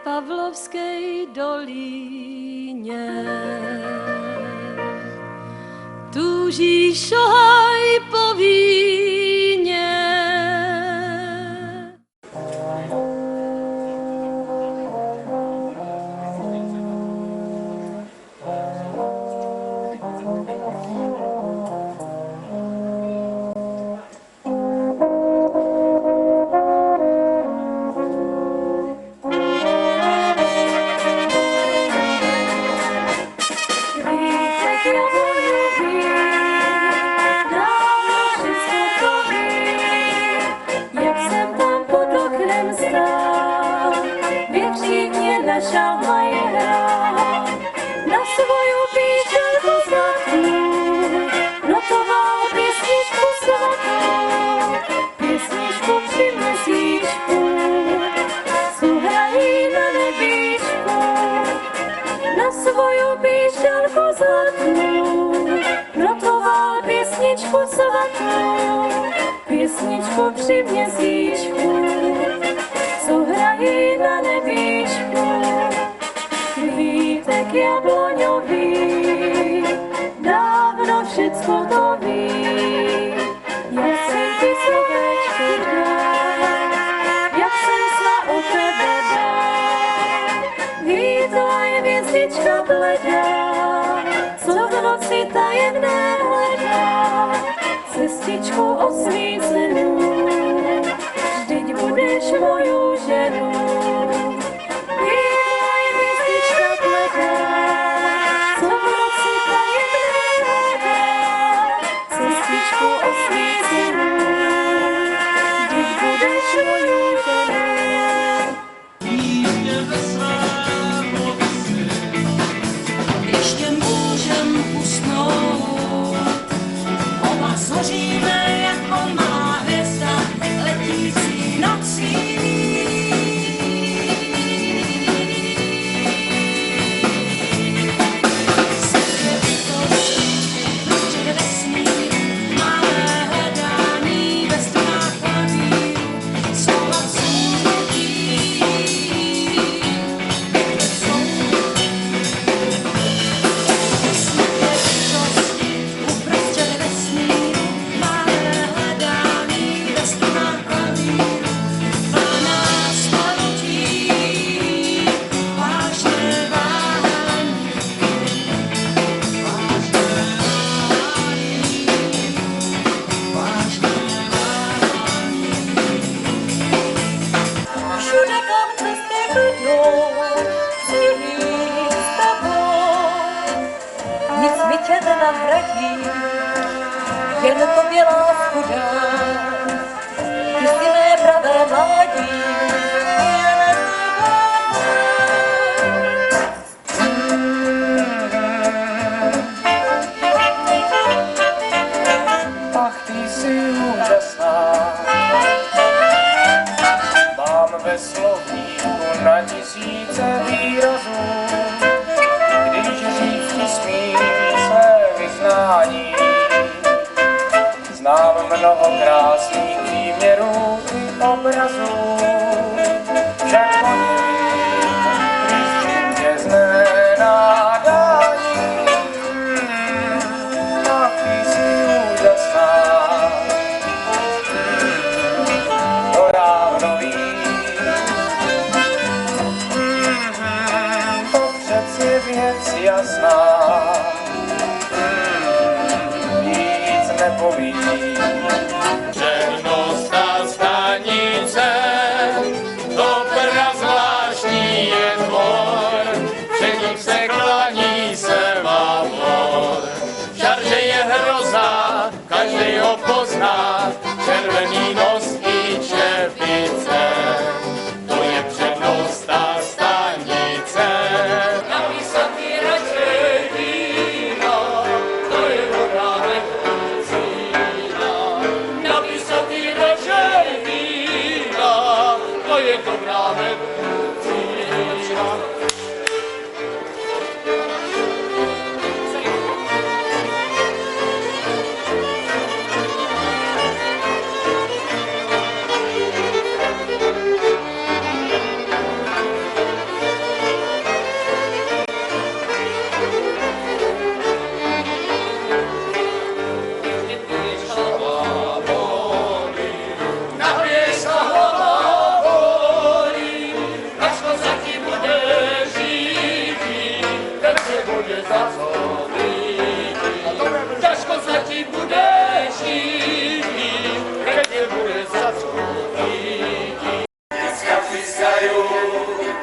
Pavlovské dolíně. Túží šohaj po víně. Pěsničku při měsíčku, co hrají na nebíčku. Kvítek jabloňový, dávno všecko to ví. Jak jsem ty slovéčku dal, jak jsem sna o tebe dal. Vítla je hvězdička bledá, co v noci tajemné hledá. Cestičku osvícenou, vždyť budeš moju ženu. Vítla je hvězdička bledá, co v noci tajemné hledá. Cestičku osvícenou, vždyť budeš moju ženu. Jde ve svém opisy, ještě můžem usnout. Oba zoříme jako malá hvězda letící nocí. Srdce bytosti, prostě vesmír, malé hledání ve strunách klavíru, slova cůvodí. Uprostřed vesmíru, malé hledání ve strunách klavíru, plná spalutí, vážné váhání, vážné váhání. Všude kam cesty vedou, chci jít s tebou. Nic mi tě nenahradí, jen tobě lásku dám. Ty jsi mé pravé mládí, jen Ach, ty jsi úžasná, mám ve slovníku na tisíce výrazů, když říct ti smím své vyznání. Znám mnoho krásných příměrů i obrazů, však po nich blízčím tě znenádání. Ach, ty jsi úžasná, to dávno víš. To přeci je věc jasná, víc nepoví. Černostá stanice, to prazvláštní je dvor, před ním se klaní semafor. Šarže je hrozná, každý ho pozná, červený nos i čepice, to je přednostá stanice. Napísat mi radši víno, to je dobrá medicína.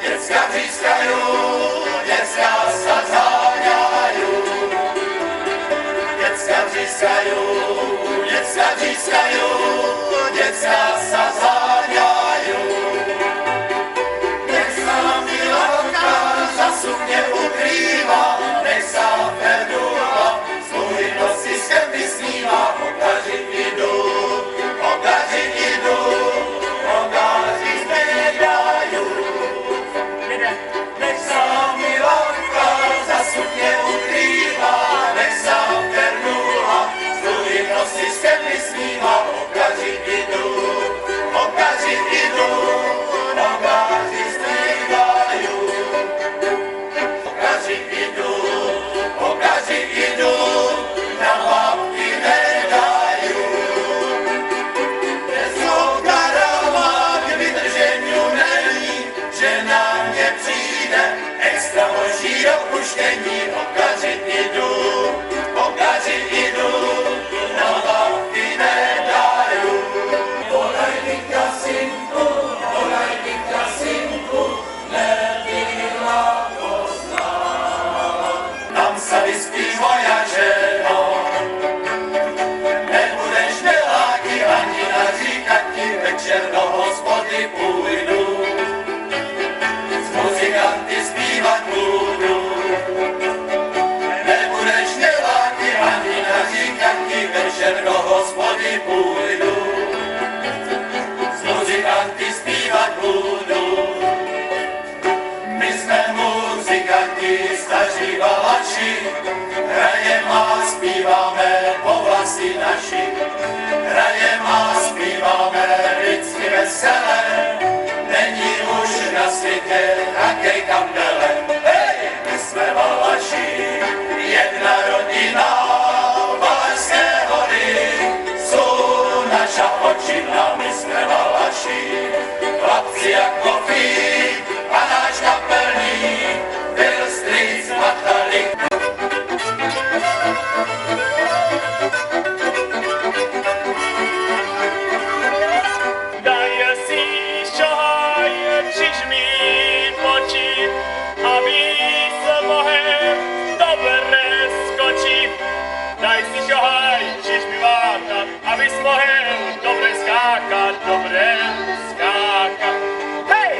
Děcka třískajú, děcka sa zháňajú. Děcka třískajú, děcka třískajú, děcka sa zháňajú. Nech sa Milanka za sukně ukrývá, nech sa Ferdula svůj nosí s kem vysnívá. Pokažit jdu, pokažit znedajú. Nech sa Milanka za sukně ukrývá, nech sa Ferdula svůj nosí s kem vysnívá. Pokažit jdu, pokažit znedajú. Pokažit jdu, na babky nedajú. Jsou darama k vydržení není, že na mě přijde extra moží dopuštění. Pokažit jdu, na babky nedajú. Podaj mi krasinku, nebyla tam se vyspí moja ženo. Nebudeš neláky ani naříkat ti, večer do hospody půjdu. S muzikanty zpívat budu. Nebudeš neláky ani naříkat ti, večer do hospody půjdu. S muzikanty zpívat budu. My jsme muzikanti, staří valači, hrajem a zpíváme po vlasy naši. Hrajem a zpíváme vždycky veselé, není už na světě takej kandele. Hej, my jsme valaši, jedna rodina, Valašské hory, jsou naša očina. My jsme valaši, chlapci jako Fík, a náš kapelník byl strýc Matalik. Daj si šahaj, čižmi oči, aby sa mohem dobre skočiť. Daj si šahaj, čižmi vákať, aby s mohem dobre skákať, dobre skákať. Hej!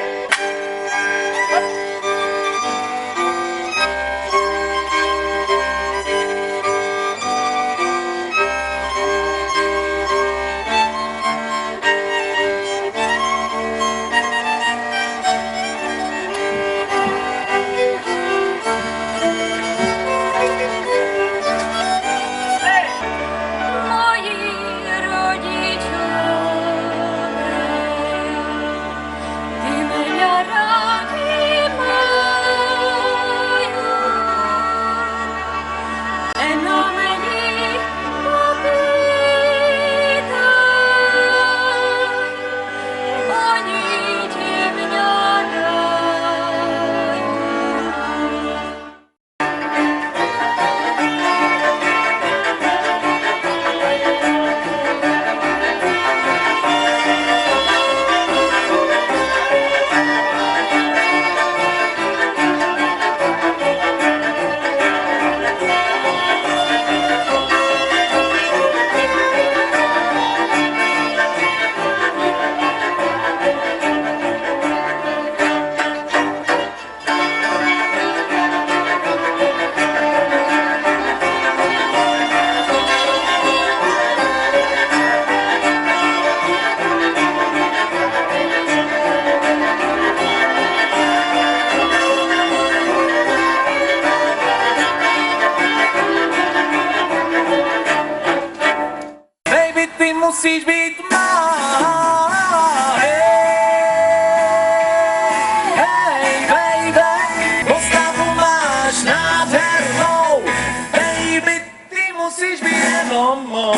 Moji rodičové, ty mňa rádi majú. Eno mení popýtaj, oni ti mňa dajú. Baby, ty musíš být má. Hej, baby, postavu máš nádhernou. Baby, ty musíš být jenom mou.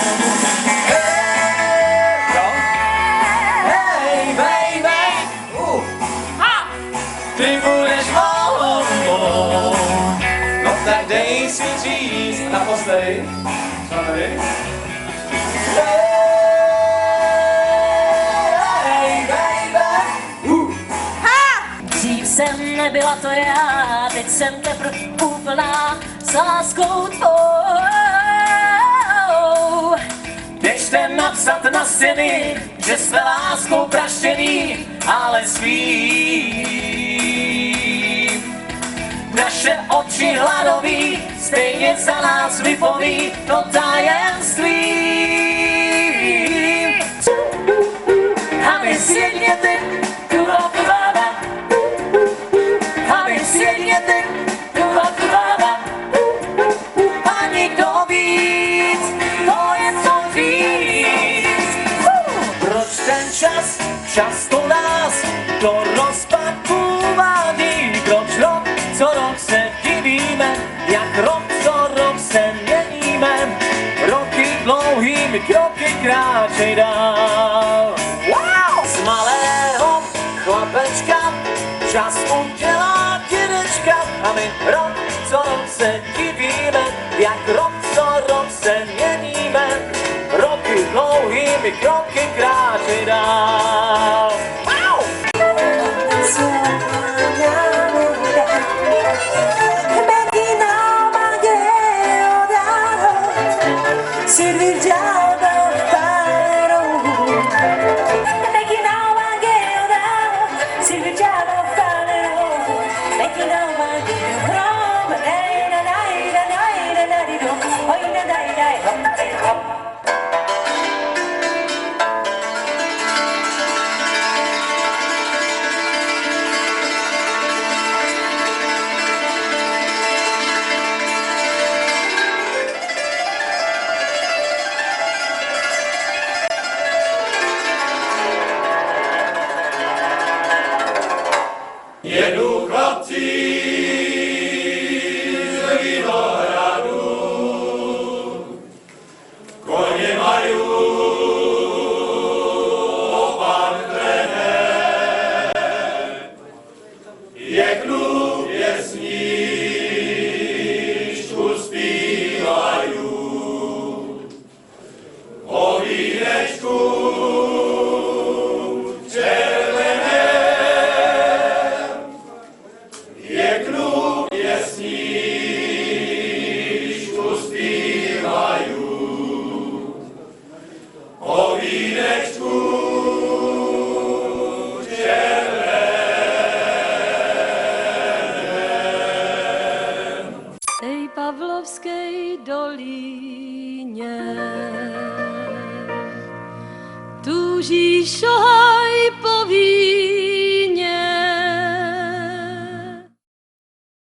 Hej, baby, ty budeš mou. No tak dej si říct naposledy. Co tady? Hey, baby. Dřív jsem nebyla to já, teď jsem teprv úplná s láskou tvou. Běžte napsat na stěny, že jsme láskou praštěný, ale svým. Naše oči hladoví stejně za nás vypoví to tajemství. A my si jedně ty, a my si jedně ty, a nikdo víc, to je co říct. Proč ten čas to nás do rozpadu vádí? Proč rok co rok se divíme, jak rok co rok se měníme, roky dlouhými kroky kráčej dál. Wow! Z malého chlapečka čas udělá dědečka a my rok co rok se divíme, jak rok co rok se měníme, roky dlouhými kroky kráčej dál. Wow! Jedu chlapci z Vinohradu, koně mají opatrené, je klub pěsničku zpívají, o vínečku Tej Pavlovskej dolíně tuží šohat